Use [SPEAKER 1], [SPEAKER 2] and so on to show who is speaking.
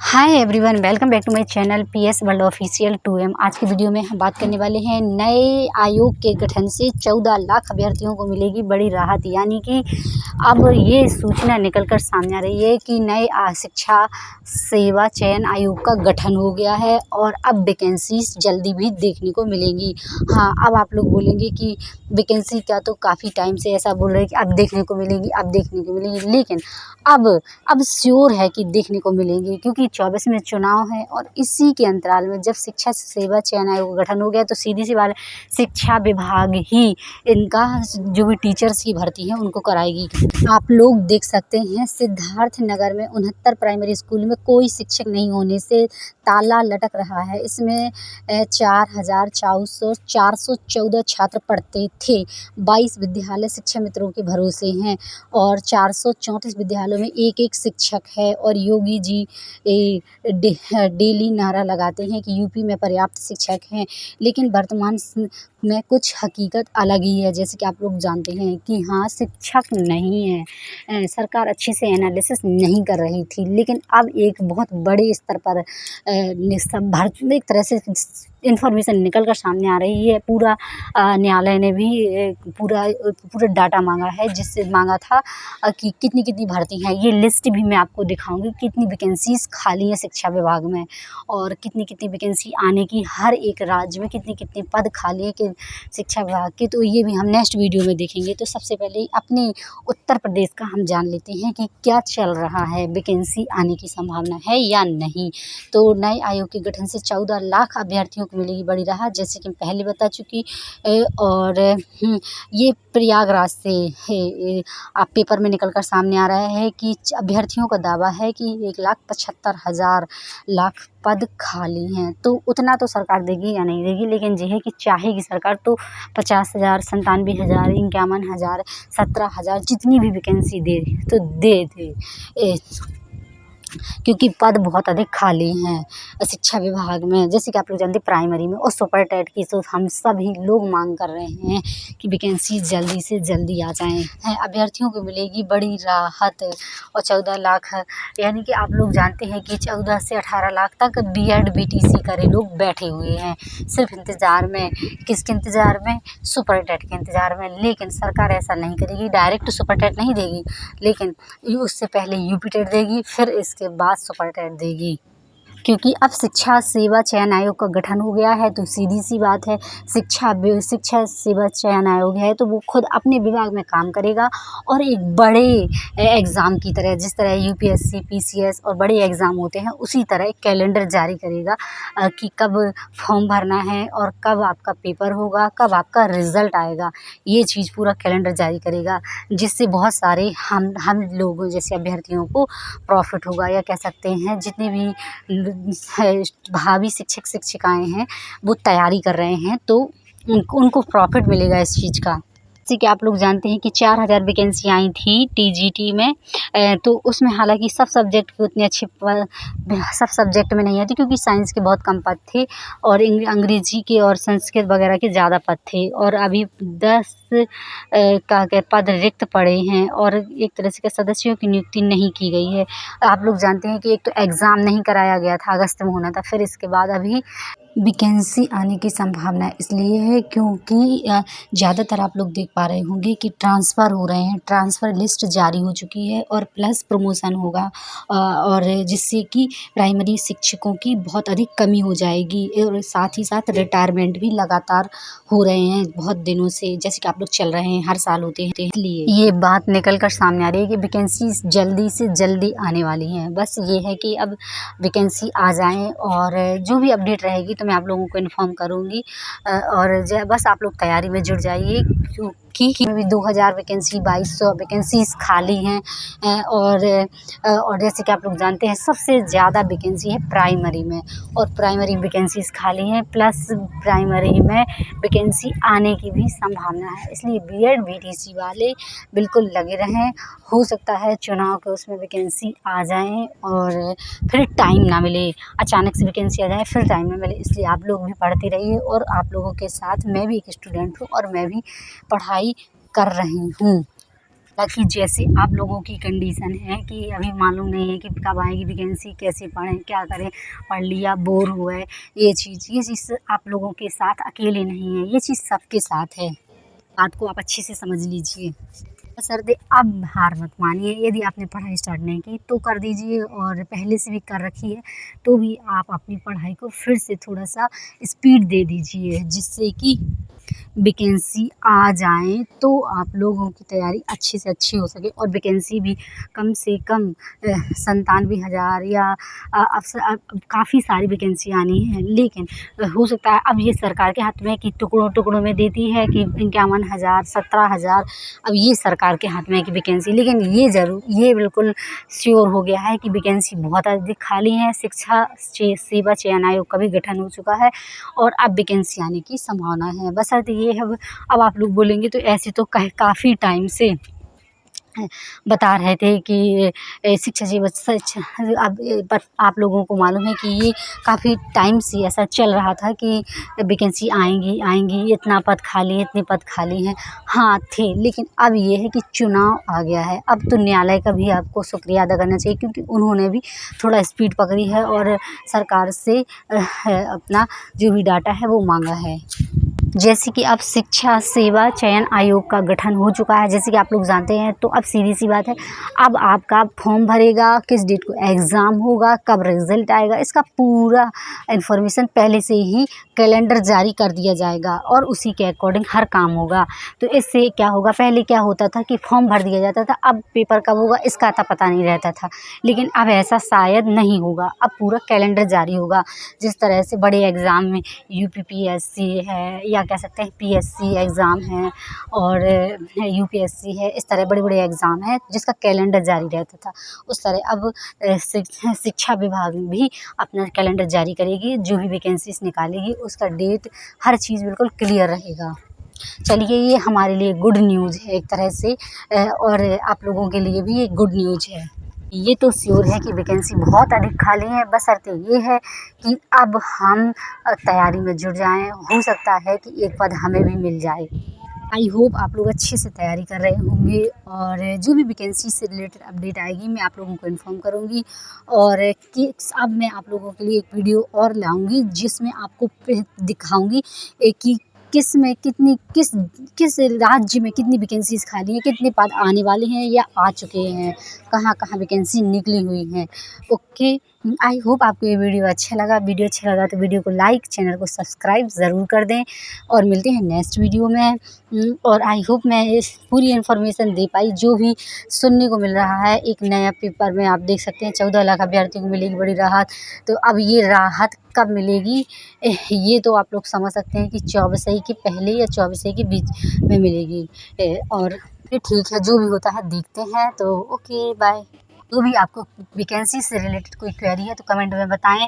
[SPEAKER 1] Hi everyone, welcome back to my channel PS world official 2M। आज की video में हम बात करने वाले हैं नए आयोग के गठन से 14 लाख अभ्यर्थियों को मिलेगी बड़ी राहत। यानी कि अब ये सूचना निकलकर सामने आ रही है कि नए शिक्षा सेवा चयन आयोग का गठन हो गया है और अब वैकेंसीज जल्दी भी देखने को मिलेंगी। हाँ, अब आप लोग बोलेंगे कि वैकेंसी क्या, तो काफ़ी टाइम से ऐसा बोल रहे हैं कि अब देखने को मिलेगी, अब देखने को मिलेगी, लेकिन अब श्योर है कि देखने को मिलेंगी, क्योंकि 24 में चुनाव है और इसी के अंतराल में जब शिक्षा सेवा चयन आयोग का गठन हो गया तो सीधी सी बात है, शिक्षा विभाग ही इनका जो भी टीचर्स की भर्ती है उनको कराएगी। आप लोग देख सकते हैं सिद्धार्थ नगर में 69 प्राइमरी स्कूल में कोई शिक्षक नहीं होने से ताला लटक रहा है। इसमें 4,414 छात्र पढ़ते थे। 22 विद्यालय शिक्षा मित्रों के भरोसे हैं और 434 विद्यालयों में एक एक शिक्षक है। और योगी जी डेली नारा लगाते हैं कि यूपी में पर्याप्त शिक्षक हैं, लेकिन वर्तमान में कुछ हकीकत अलग ही है। जैसे कि आप लोग जानते हैं कि हाँ, शिक्षक नहीं है, सरकार अच्छे से एनालिसिस नहीं कर रही थी, लेकिन अब एक बहुत बड़े स्तर पर एक तरह से इन्फॉर्मेशन निकल कर सामने आ रही है। पूरा न्यायालय ने भी पूरा डाटा मांगा है, जिससे मांगा था कि कितनी कितनी भर्ती हैं। ये लिस्ट भी मैं आपको दिखाऊंगी, कितनी वैकेंसीज खाली हैं शिक्षा विभाग में और कितनी कितनी वैकेंसी आने की, हर एक राज्य में कितनी कितनी पद खाली है कि शिक्षा विभाग के। तो ये भी हम नेक्स्ट वीडियो में देखेंगे। तो सबसे पहले अपने उत्तर प्रदेश का हम जान लेते हैं कि क्या चल रहा है, वैकेंसी आने की संभावना है या नहीं। तो नए आयोग के गठन से 14 लाख अभ्यर्थियों को मिलेगी बड़ी राहत, जैसे कि पहले बता चुकी। और ये प्रयागराज से है, आप पेपर में निकल कर सामने आ रहा है कि अभ्यर्थियों का दावा है कि 1,75,000 लाख पद खाली हैं। तो उतना तो सरकार देगी या नहीं देगी, लेकिन यह है कि चाहेगी सरकार तो 50,000, 97,000, 51,000, 17,000 जितनी भी वैकेंसी दे तो दे क्योंकि पद बहुत अधिक खाली हैं शिक्षा विभाग में। जैसे कि आप लोग जानते हैं प्राइमरी में और सुपर टेट की, तो हम सभी लोग मांग कर रहे हैं कि वैकेंसी जल्दी से जल्दी आ जाएं। अभ्यर्थियों को मिलेगी बड़ी राहत और 14 लाख, यानी कि आप लोग जानते हैं कि 14 से 18 लाख तक बीएड बीटीसी करे लोग बैठे हुए हैं, सिर्फ इंतज़ार में। किसके इंतज़ार में? सुपर टेट के इंतज़ार में। लेकिन सरकार ऐसा नहीं करेगी, डायरेक्ट सुपर टेट नहीं देगी, लेकिन उससे पहले यूपी टेट देगी, फिर इसके बाद सुपर टेट देगी। क्योंकि अब शिक्षा सेवा चयन आयोग का गठन हो गया है, तो सीधी सी बात है, शिक्षा सेवा चयन आयोग है तो वो खुद अपने विभाग में काम करेगा और एक बड़े एग्ज़ाम की तरह, जिस तरह यूपीएससी, पीसीएस और बड़े एग्ज़ाम होते हैं, उसी तरह एक कैलेंडर जारी करेगा कि कब फॉर्म भरना है और कब आपका पेपर होगा, कब आपका रिज़ल्ट आएगा। ये चीज़ पूरा कैलेंडर जारी करेगा, जिससे बहुत सारे हम लोगों जैसे अभ्यर्थियों को प्रॉफिट होगा, या कह सकते हैं जितने भी भावी शिक्षक शिक्षिकाएं हैं वो तैयारी कर रहे हैं, तो उनको प्रॉफिट मिलेगा इस चीज़ का। जैसे कि आप लोग जानते हैं कि 4,000 वैकेंसी आई थी टीजीटी में, तो उसमें हालांकि सब सब्जेक्ट के उतने अच्छे सब सब्जेक्ट में नहीं आती, क्योंकि साइंस के बहुत कम पद थे और अंग्रेजी के और संस्कृत वगैरह के ज़्यादा पद थे। और अभी 10 का पद रिक्त पड़े हैं और एक तरह से सदस्यों की नियुक्ति नहीं की गई है। आप लोग जानते हैं कि एक तो एग्ज़ाम नहीं कराया गया था, अगस्त में होना था, फिर इसके बाद अभी वैकेंसी आने की संभावना इसलिए है क्योंकि ज़्यादातर आप लोग देख पा रहे होंगे कि ट्रांसफ़र हो रहे हैं, ट्रांसफ़र लिस्ट जारी हो चुकी है और प्लस प्रमोशन होगा, और जिससे कि प्राइमरी शिक्षकों की बहुत अधिक कमी हो जाएगी। और साथ ही साथ रिटायरमेंट भी लगातार हो रहे हैं बहुत दिनों से, जैसे कि आप लोग चल रहे हैं, हर साल होते हैं, इसलिए ये बात निकल कर सामने आ रही है कि वैकेंसी जल्दी से जल्दी आने वाली हैं। बस ये है कि अब वैकेंसी आ जाएँ और जो भी अपडेट रहेगी तो मैं आप लोगों को इन्फॉर्म करूँगी। और बस आप लोग तैयारी में जुट जाइए, क्योंकि भी 2,000 वैकेंसी, 2,200 वैकेंसीज खाली हैं। और जैसे कि आप लोग जानते हैं सबसे ज़्यादा वैकेंसी है प्राइमरी में, और प्राइमरी वैकेंसीज खाली हैं, प्लस प्राइमरी में वैकेंसी आने की भी संभावना है। इसलिए बीएड बीटीसी वाले बिल्कुल लगे रहें, हो सकता है चुनाव के उसमें वैकेंसी आ जाएँ और फिर टाइम ना मिले, अचानक से वैकेंसी आ जाए फिर टाइम ना मिले। इसलिए आप लोग भी पढ़ते रहिए और आप लोगों के साथ मैं भी एक स्टूडेंट हूँ और मैं भी पढ़ाई कर रही हूँ। बाकी जैसे आप लोगों की कंडीशन है कि अभी मालूम नहीं है कि कब आएगी वैकेंसी, कैसे पढ़ें, क्या करें, पढ़ लिया बोर हुए, ये चीज़ आप लोगों के साथ अकेले नहीं है, ये चीज़ सबके साथ है। बात को आप अच्छे से समझ लीजिए। बशर्ते अब हार मत मानिए, यदि आपने पढ़ाई स्टार्ट नहीं की तो कर दीजिए, और पहले से भी कर रखी है तो भी आप अपनी पढ़ाई को फिर से थोड़ा सा स्पीड दे दीजिए, जिससे कि वैकेंसी आ जाए तो आप लोगों की तैयारी अच्छी से अच्छी हो सके, और वैकेंसी भी कम से कम 97,000 या काफ़ी सारी वैकेंसी आनी है। लेकिन हो सकता है अब ये सरकार के हाथ में कि टुकड़ों टुकड़ों में देती है कि 51,000 17,000, अब ये सरकार के हाथ में है कि वैकेंसी, लेकिन ये बिल्कुल श्योर हो गया है कि वैकेंसी बहुत अधिक खाली है। शिक्षा सेवा चयन आयोग का भी गठन हो चुका है और अब वैकेंसी आने की संभावना है। बशर्ते ये है, अब आप लोग बोलेंगे तो ऐसे तो काफ़ी टाइम से बता रहे थे कि शिक्षा अब आप लोगों को मालूम है कि ये काफ़ी टाइम से ऐसा चल रहा था कि वैकेंसी आएंगी आएंगी, इतना पद खाली है, इतने पद खाली हैं। हाँ थे, लेकिन अब ये है कि चुनाव आ गया है। अब तो न्यायालय का भी आपको शुक्रिया अदा करना चाहिए, क्योंकि उन्होंने भी थोड़ा स्पीड पकड़ी है और सरकार से अपना जो भी डाटा है वो मांगा है। जैसे कि अब शिक्षा सेवा चयन आयोग का गठन हो चुका है, जैसे कि आप लोग जानते हैं, तो अब सीधी सी बात है, अब आपका फॉर्म भरेगा, किस डेट को एग्ज़ाम होगा, कब रिज़ल्ट आएगा, इसका पूरा इन्फॉर्मेशन पहले से ही कैलेंडर जारी कर दिया जाएगा और उसी के अकॉर्डिंग हर काम होगा। तो इससे क्या होगा, पहले क्या होता था कि फॉर्म भर दिया जाता था, अब पेपर कब होगा इसका आता पता नहीं रहता था, लेकिन अब ऐसा शायद नहीं होगा। अब पूरा कैलेंडर जारी होगा। जिस तरह से बड़े एग्ज़ाम में यूपीपीएससी है, या कह सकते हैं पीएससी एग्ज़ाम है, और यूपीएससी है, इस तरह बड़े बड़े एग्ज़ाम हैं जिसका कैलेंडर जारी रहता था, उस तरह अब शिक्षा विभाग भी अपना कैलेंडर जारी करेगी। जो भी वैकेंसीज निकालेगी उसका डेट, हर चीज़ बिल्कुल क्लियर रहेगा। चलिए, ये हमारे लिए गुड न्यूज़ है एक तरह से, और आप लोगों के लिए भी ये गुड न्यूज़ है। ये तो श्योर है कि वैकेंसी बहुत अधिक खाली है, बशर्ते ये है कि अब हम तैयारी में जुट जाएं। हो सकता है कि एक पद हमें भी मिल जाए। आई होप आप लोग अच्छे से तैयारी कर रहे होंगे, और जो भी वैकेंसी से रिलेटेड अपडेट आएगी मैं आप लोगों को इन्फॉर्म करूँगी। और कि अब मैं आप लोगों के लिए एक वीडियो और लाऊंगी जिसमें आपको दिखाऊंगी कि किस में कितनी किस राज्य में कितनी वैकेंसीज खाली हैं, कितने पद आने वाले हैं या आ चुके हैं, कहाँ कहाँ वैकेंसी निकली हुई हैं। ओके, आई होप आपको ये वीडियो अच्छा लगा। वीडियो अच्छा लगा तो वीडियो को लाइक, चैनल को सब्सक्राइब ज़रूर कर दें, और मिलते हैं नेक्स्ट वीडियो में। और आई होप मैं इस पूरी इन्फॉर्मेशन दे पाई। जो भी सुनने को मिल रहा है, एक नया पेपर में आप देख सकते हैं 14 लाख अभ्यर्थियों को मिलेगी बड़ी राहत। तो अब ये राहत कब मिलेगी, ये तो आप लोग समझ सकते हैं कि 24 के पहले या 24 के बीच में मिलेगी। और फिर ठीक है, जो भी होता है देखते हैं। तो ओके, बाय। जो भी आपको वैकेंसी से रिलेटेड कोई क्वेरी है तो कमेंट में बताएं।